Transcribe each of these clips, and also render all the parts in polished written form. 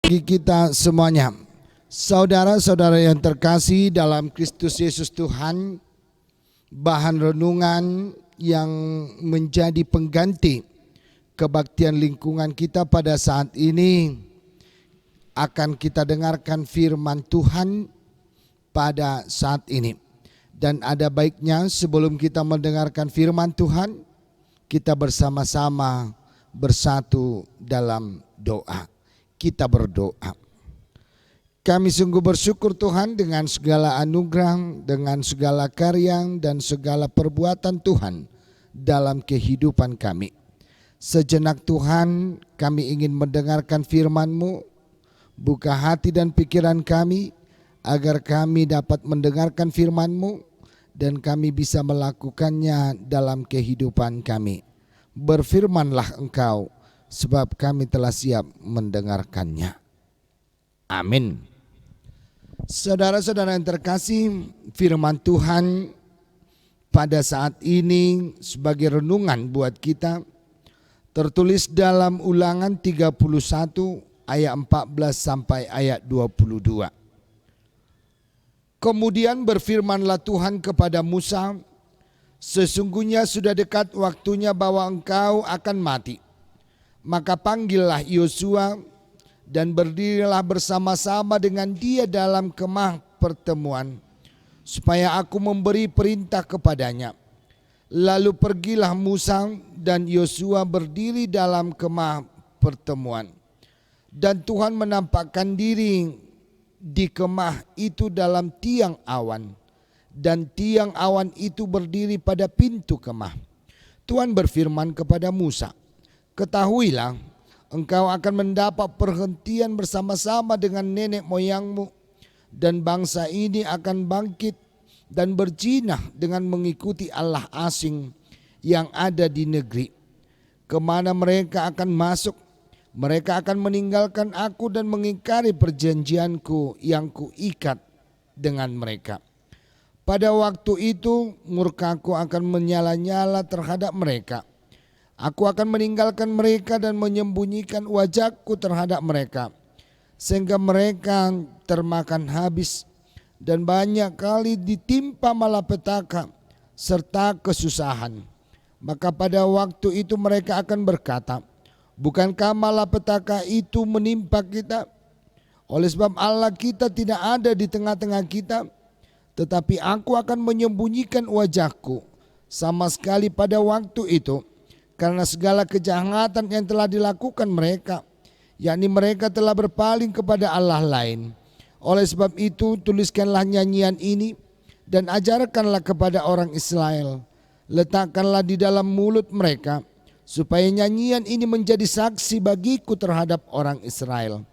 Bagi kita semuanya, saudara-saudara yang terkasih dalam Kristus Yesus Tuhan, bahan renungan yang menjadi pengganti kebaktian lingkungan kita pada saat ini akan kita dengarkan firman Tuhan pada saat ini. Dan ada baiknya sebelum kita mendengarkan firman Tuhan, kita bersama-sama bersatu dalam doa. Kita berdoa. Kami sungguh bersyukur Tuhan dengan segala anugerah, dengan segala karya dan segala perbuatan Tuhan dalam kehidupan kami. Sejenak Tuhan, kami ingin mendengarkan firman-Mu. Buka hati dan pikiran kami agar kami dapat mendengarkan firman-Mu dan kami bisa melakukannya dalam kehidupan kami. Berfirmanlah Engkau, sebab kami telah siap mendengarkannya. Amin. Saudara-saudara yang terkasih, firman Tuhan pada saat ini sebagai renungan buat kita tertulis dalam Ulangan 31 ayat 14 sampai ayat 22. Kemudian berfirmanlah Tuhan kepada Musa, sesungguhnya sudah dekat waktunya bahwa engkau akan mati. Maka panggillah Yosua dan berdirilah bersama-sama dengan dia dalam kemah pertemuan, supaya aku memberi perintah kepadanya. Lalu pergilah Musa dan Yosua berdiri dalam kemah pertemuan. Dan Tuhan menampakkan diri di kemah itu dalam tiang awan. Dan tiang awan itu berdiri pada pintu kemah. Tuhan berfirman kepada Musa, ketahuilah, engkau akan mendapat perhentian bersama-sama dengan nenek moyangmu, dan bangsa ini akan bangkit dan berjinah dengan mengikuti Allah asing yang ada di negeri. Kemana mereka akan masuk, mereka akan meninggalkan aku dan mengingkari perjanjianku yang kuikat dengan mereka. Pada waktu itu murkaku akan menyala-nyala terhadap mereka. Aku akan meninggalkan mereka dan menyembunyikan wajahku terhadap mereka, sehingga mereka termakan habis dan banyak kali ditimpa malapetaka serta kesusahan. Maka pada waktu itu mereka akan berkata, bukankah malapetaka itu menimpa kita? Oleh sebab Allah kita tidak ada di tengah-tengah kita, tetapi aku akan menyembunyikan wajahku sama sekali pada waktu itu, karena segala kejahatan yang telah dilakukan mereka, yakni mereka telah berpaling kepada Allah lain. Oleh sebab itu tuliskanlah nyanyian ini dan ajarkanlah kepada orang Israel. Letakkanlah di dalam mulut mereka, supaya nyanyian ini menjadi saksi bagiku terhadap orang Israel.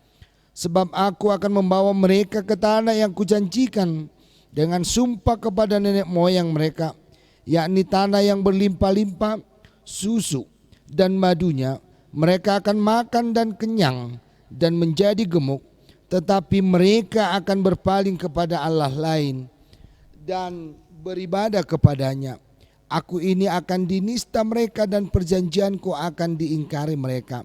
Sebab aku akan membawa mereka ke tanah yang kujanjikan dengan sumpah kepada nenek moyang mereka, yakni tanah yang berlimpah-limpah susu dan madunya. Mereka akan makan dan kenyang dan menjadi gemuk, tetapi mereka akan berpaling kepada Allah lain dan beribadah kepadanya. Aku ini akan dinista mereka dan perjanjianku akan diingkari mereka.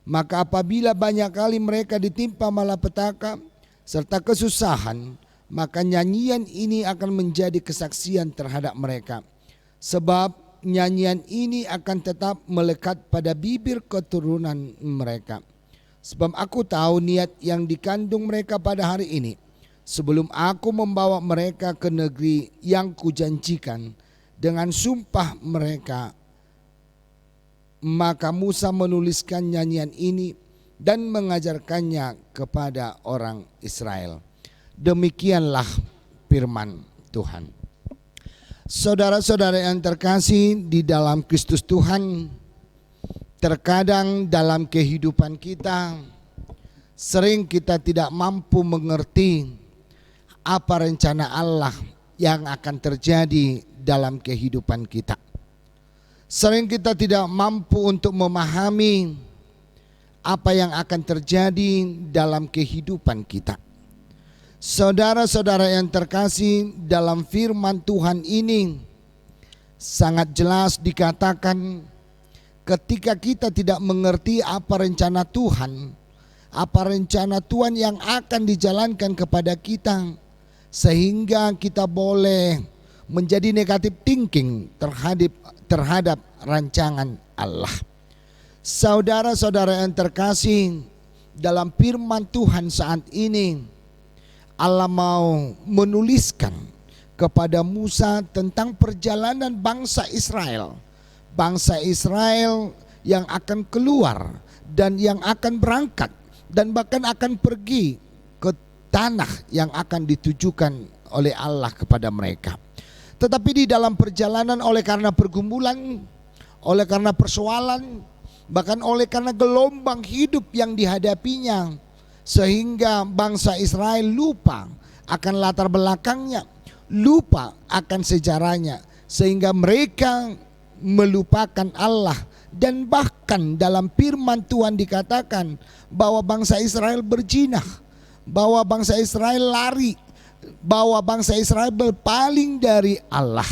Maka apabila banyak kali mereka ditimpa malapetaka serta kesusahan, maka nyanyian ini akan menjadi kesaksian terhadap mereka. Sebab nyanyian ini akan tetap melekat pada bibir keturunan mereka. Sebab aku tahu niat yang dikandung mereka pada hari ini, sebelum aku membawa mereka ke negeri yang kujanjikan dengan sumpah mereka. Maka Musa menuliskan nyanyian ini dan mengajarkannya kepada orang Israel. Demikianlah firman Tuhan. Saudara-saudara yang terkasih di dalam Kristus Tuhan, terkadang dalam kehidupan kita sering kita tidak mampu mengerti apa rencana Allah yang akan terjadi dalam kehidupan kita. Sering kita tidak mampu untuk memahami apa yang akan terjadi dalam kehidupan kita. Saudara-saudara yang terkasih, dalam firman Tuhan ini sangat jelas dikatakan, ketika kita tidak mengerti apa rencana Tuhan, apa rencana Tuhan yang akan dijalankan kepada kita, sehingga kita boleh menjadi negative thinking terhadap rancangan Allah. Saudara-saudara yang terkasih, dalam firman Tuhan saat ini Allah mau menuliskan kepada Musa tentang perjalanan bangsa Israel. Bangsa Israel yang akan keluar dan yang akan berangkat dan bahkan akan pergi ke tanah yang akan ditujukan oleh Allah kepada mereka. Tetapi di dalam perjalanan, oleh karena pergumulan, oleh karena persoalan, bahkan oleh karena gelombang hidup yang dihadapinya, sehingga bangsa Israel lupa akan latar belakangnya, lupa akan sejarahnya, sehingga mereka melupakan Allah. Dan bahkan dalam firman Tuhan dikatakan bahwa bangsa Israel berjinah, bahwa bangsa Israel lari, bahwa bangsa Israel berpaling dari Allah.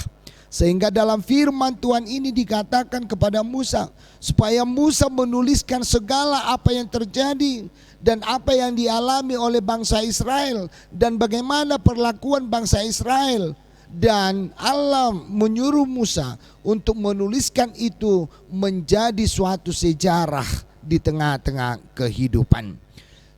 Sehingga dalam firman Tuhan ini dikatakan kepada Musa, supaya Musa menuliskan segala apa yang terjadi dan apa yang dialami oleh bangsa Israel dan bagaimana perlakuan bangsa Israel. Dan Allah menyuruh Musa untuk menuliskan itu menjadi suatu sejarah di tengah-tengah kehidupan.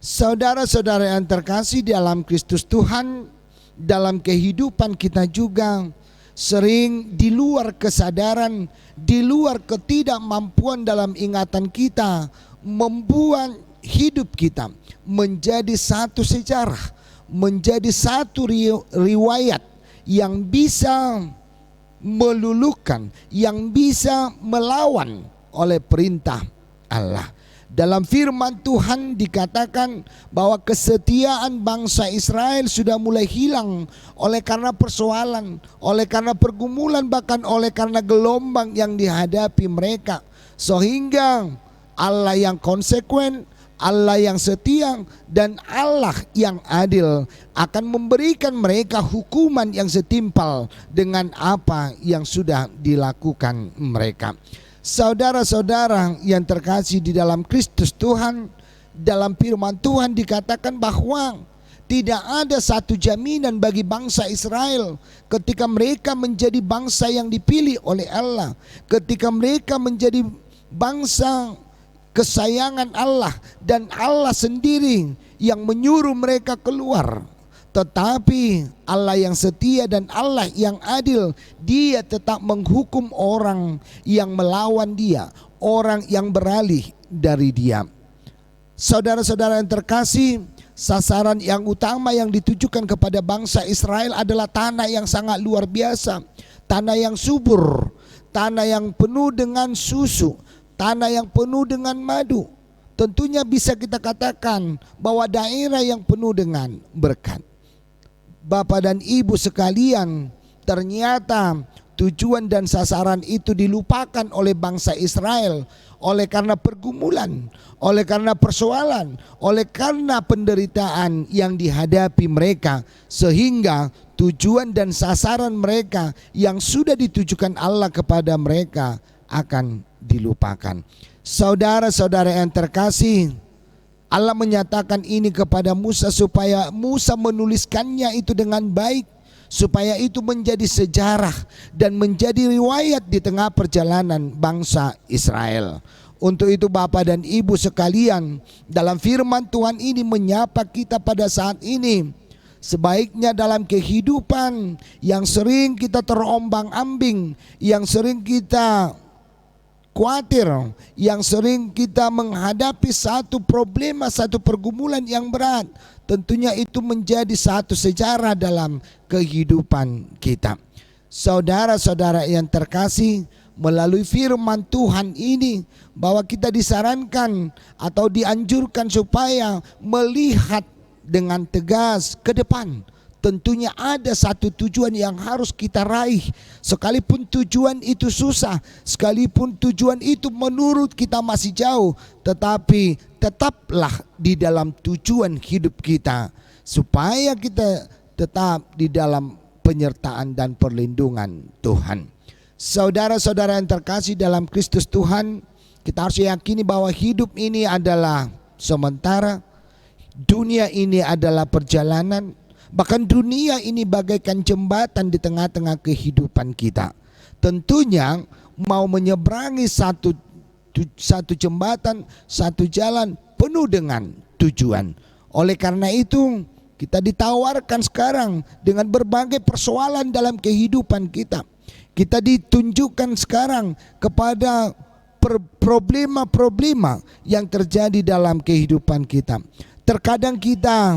Saudara-saudara yang terkasih dalam Kristus Tuhan, dalam kehidupan kita juga sering di luar kesadaran, di luar ketidakmampuan dalam ingatan kita, membuat hidup kita menjadi satu sejarah, menjadi satu riwayat yang bisa meluluhkan, yang bisa melawan oleh perintah Allah. Dalam firman Tuhan dikatakan bahwa kesetiaan bangsa Israel sudah mulai hilang oleh karena persoalan, oleh karena pergumulan, bahkan oleh karena gelombang yang dihadapi mereka. Sehingga Allah yang konsekuen, Allah yang setia, dan Allah yang adil akan memberikan mereka hukuman yang setimpal dengan apa yang sudah dilakukan mereka. Saudara-saudara yang terkasih di dalam Kristus Tuhan, dalam firman Tuhan dikatakan bahwa tidak ada satu jaminan bagi bangsa Israel ketika mereka menjadi bangsa yang dipilih oleh Allah, ketika mereka menjadi bangsa kesayangan Allah dan Allah sendiri yang menyuruh mereka keluar. Tetapi Allah yang setia dan Allah yang adil, Dia tetap menghukum orang yang melawan Dia, orang yang beralih dari Dia. Saudara-saudara yang terkasih, sasaran yang utama yang ditujukan kepada bangsa Israel adalah tanah yang sangat luar biasa, tanah yang subur, tanah yang penuh dengan susu, tanah yang penuh dengan madu. Tentunya bisa kita katakan bahwa daerah yang penuh dengan berkat. Bapak dan Ibu sekalian, ternyata tujuan dan sasaran itu dilupakan oleh bangsa Israel oleh karena pergumulan, oleh karena persoalan, oleh karena penderitaan yang dihadapi mereka, sehingga tujuan dan sasaran mereka yang sudah ditujukan Allah kepada mereka akan dilupakan. Saudara-saudara yang terkasih, Allah menyatakan ini kepada Musa supaya Musa menuliskannya itu dengan baik, supaya itu menjadi sejarah dan menjadi riwayat di tengah perjalanan bangsa Israel. Untuk itu Bapak dan Ibu sekalian, dalam firman Tuhan ini menyapa kita pada saat ini. Sebaiknya dalam kehidupan yang sering kita terombang-ambing, yang sering kita khawatir, yang sering kita menghadapi satu problema, satu pergumulan yang berat, tentunya itu menjadi satu sejarah dalam kehidupan kita. Saudara-saudara yang terkasih, melalui firman Tuhan ini bahwa kita disarankan atau dianjurkan supaya melihat dengan tegas ke depan. Tentunya ada satu tujuan yang harus kita raih. Sekalipun tujuan itu susah, sekalipun tujuan itu menurut kita masih jauh, tetapi tetaplah di dalam tujuan hidup kita, supaya kita tetap di dalam penyertaan dan perlindungan Tuhan. Saudara-saudara yang terkasih dalam Kristus Tuhan, kita harus yakini bahwa hidup ini adalah sementara, dunia ini adalah perjalanan, bahkan dunia ini bagaikan jembatan di tengah-tengah kehidupan kita. Tentunya mau menyeberangi satu jembatan, satu jalan penuh dengan tujuan. Oleh karena itu kita ditawarkan sekarang dengan berbagai persoalan dalam kehidupan kita. Kita ditunjukkan sekarang kepada problema-problema yang terjadi dalam kehidupan kita. Terkadang kita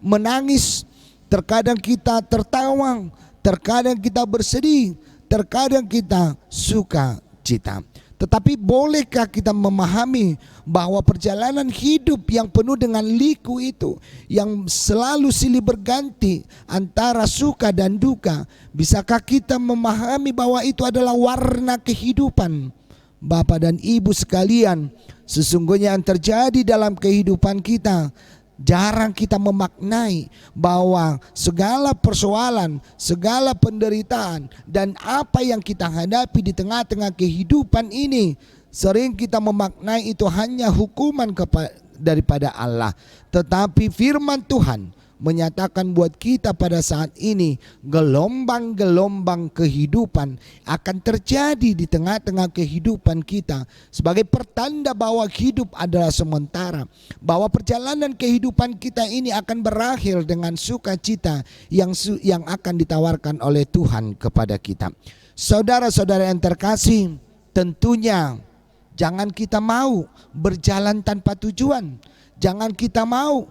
menangis, terkadang kita tertawa, terkadang kita bersedih, terkadang kita suka cita. Tetapi bolehkah kita memahami bahwa perjalanan hidup yang penuh dengan liku itu, yang selalu silih berganti antara suka dan duka, bisakah kita memahami bahwa itu adalah warna kehidupan? Bapak dan Ibu sekalian, sesungguhnya yang terjadi dalam kehidupan kita, jarang kita memaknai bahwa segala persoalan, segala penderitaan, dan apa yang kita hadapi di tengah-tengah kehidupan ini, sering kita memaknai itu hanya hukuman daripada Allah. Tetapi firman Tuhan menyatakan buat kita pada saat ini, gelombang-gelombang kehidupan akan terjadi di tengah-tengah kehidupan kita sebagai pertanda bahwa hidup adalah sementara, bahwa perjalanan kehidupan kita ini akan berakhir dengan sukacita yang akan ditawarkan oleh Tuhan kepada kita. Saudara-saudara yang terkasih, tentunya jangan kita mau berjalan tanpa tujuan, jangan kita mau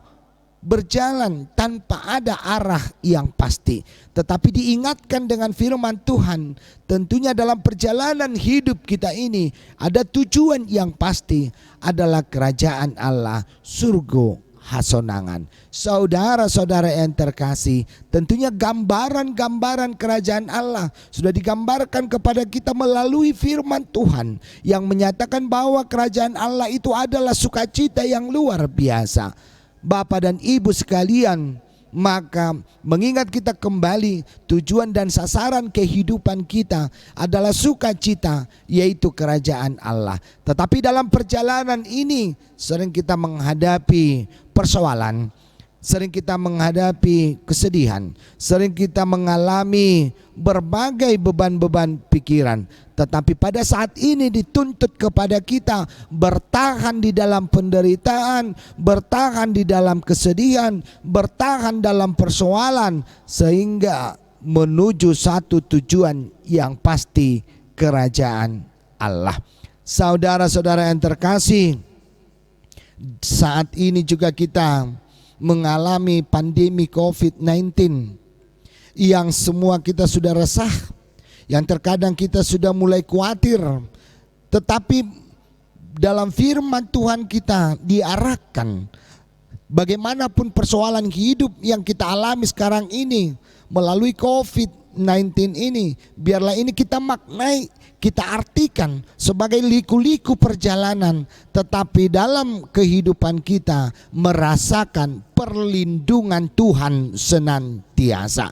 berjalan tanpa ada arah yang pasti. Tetapi diingatkan dengan firman Tuhan, tentunya dalam perjalanan hidup kita ini ada tujuan yang pasti, adalah kerajaan Allah, surga hasonangan. Saudara-saudara yang terkasih, tentunya gambaran-gambaran kerajaan Allah sudah digambarkan kepada kita melalui firman Tuhan yang menyatakan bahwa kerajaan Allah itu adalah sukacita yang luar biasa. Bapak dan Ibu sekalian, maka mengingat kita kembali tujuan dan sasaran kehidupan kita adalah sukacita, yaitu kerajaan Allah. Tetapi dalam perjalanan ini sering kita menghadapi persoalan, sering kita menghadapi kesedihan, sering kita mengalami berbagai beban-beban pikiran. Tetapi pada saat ini dituntut kepada kita bertahan di dalam penderitaan, bertahan di dalam kesedihan, bertahan dalam persoalan, sehingga menuju satu tujuan yang pasti, kerajaan Allah. Saudara-saudara yang terkasih, saat ini juga kita mengalami pandemi COVID-19 yang semua kita sudah resah, yang terkadang kita sudah mulai khawatir. Tetapi dalam firman Tuhan kita diarahkan, bagaimanapun persoalan hidup yang kita alami sekarang ini melalui COVID-19 ini, biarlah ini kita maknai, kita artikan sebagai liku-liku perjalanan, tetapi dalam kehidupan kita merasakan perlindungan Tuhan senantiasa,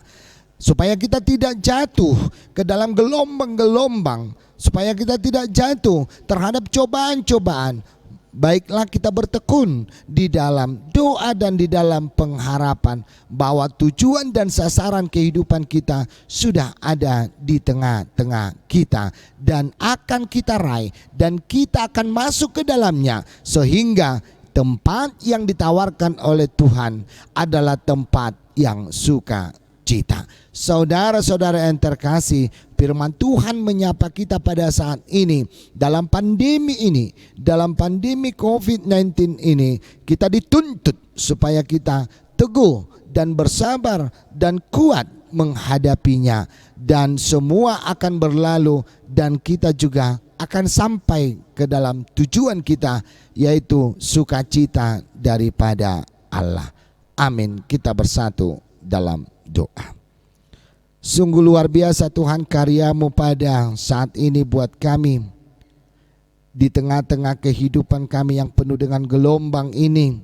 supaya kita tidak jatuh ke dalam gelombang-gelombang, supaya kita tidak jatuh terhadap cobaan-cobaan. Baiklah kita bertekun di dalam doa dan di dalam pengharapan bahwa tujuan dan sasaran kehidupan kita sudah ada di tengah-tengah kita dan akan kita raih, dan kita akan masuk ke dalamnya, sehingga tempat yang ditawarkan oleh Tuhan adalah tempat yang sukacita. Saudara-saudara yang terkasih, firman Tuhan menyapa kita pada saat ini dalam pandemi ini, dalam pandemi COVID-19 ini, kita dituntut supaya kita teguh dan bersabar dan kuat menghadapinya, dan semua akan berlalu dan kita juga akan sampai ke dalam tujuan kita, yaitu sukacita daripada Allah. Amin. Kita bersatu dalam doa. Sungguh luar biasa Tuhan karya-Mu pada saat ini buat kami. Di tengah-tengah kehidupan kami yang penuh dengan gelombang ini,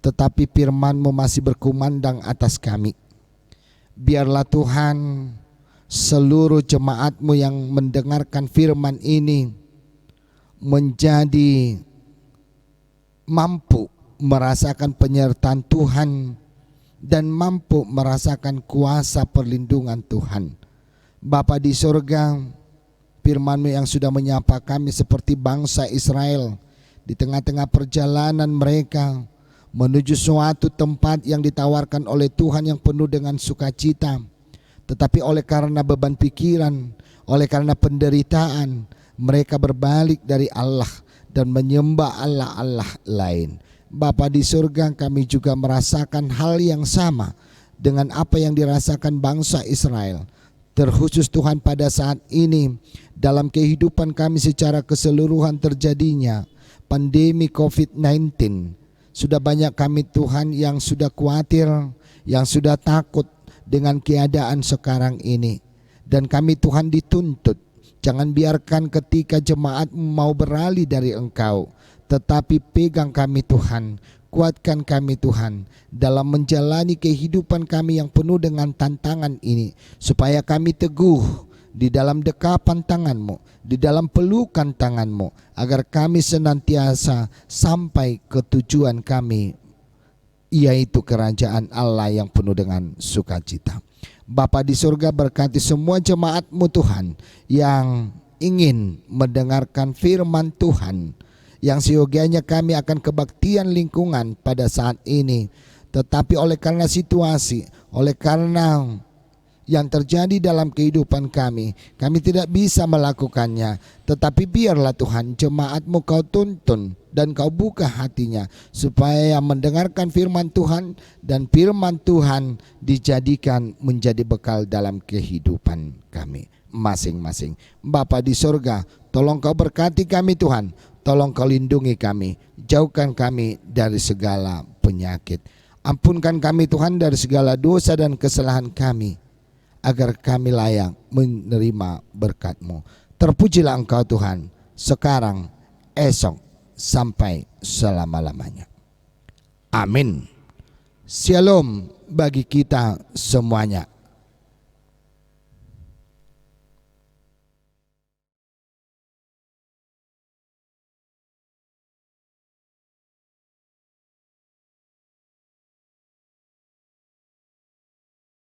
tetapi firman-Mu masih berkumandang atas kami. Biarlah Tuhan seluruh jemaat-Mu yang mendengarkan firman ini menjadi mampu merasakan penyertaan Tuhan dan mampu merasakan kuasa perlindungan Tuhan. Bapa di surga, firman-Mu yang sudah menyapa kami seperti bangsa Israel di tengah-tengah perjalanan mereka menuju suatu tempat yang ditawarkan oleh Tuhan yang penuh dengan sukacita. Tetapi oleh karena beban pikiran, oleh karena penderitaan, mereka berbalik dari Allah dan menyembah Allah-Allah lain. Bapa di surga, kami juga merasakan hal yang sama dengan apa yang dirasakan bangsa Israel. Terkhusus Tuhan pada saat ini dalam kehidupan kami secara keseluruhan terjadinya pandemi COVID-19. Sudah banyak kami Tuhan yang sudah khawatir, yang sudah takut dengan keadaan sekarang ini. Dan kami Tuhan dituntut, jangan biarkan ketika jemaat mau beralih dari Engkau, tetapi pegang kami Tuhan, kuatkan kami Tuhan dalam menjalani kehidupan kami yang penuh dengan tantangan ini, supaya kami teguh di dalam dekapan tangan-Mu, di dalam pelukan tangan-Mu, agar kami senantiasa sampai ke tujuan kami, yaitu kerajaan Allah yang penuh dengan sukacita. Bapa di surga, berkati semua jemaat-Mu Tuhan yang ingin mendengarkan firman Tuhan, yang seyogianya kami akan kebaktian lingkungan pada saat ini. Tetapi oleh karena situasi, oleh karena yang terjadi dalam kehidupan kami tidak bisa melakukannya. Tetapi biarlah Tuhan jemaat-Mu Kau tuntun dan Kau buka hatinya, supaya mendengarkan firman Tuhan dan firman Tuhan dijadikan menjadi bekal dalam kehidupan kami masing-masing. Bapa di surga, tolong Kau berkati kami Tuhan, tolong Kau lindungi kami, jauhkan kami dari segala penyakit. Ampunkan kami Tuhan dari segala dosa dan kesalahan kami, agar kami layak menerima berkat-Mu. Terpujilah Engkau Tuhan, sekarang, esok, sampai selama-lamanya. Amin. Shalom bagi kita semuanya.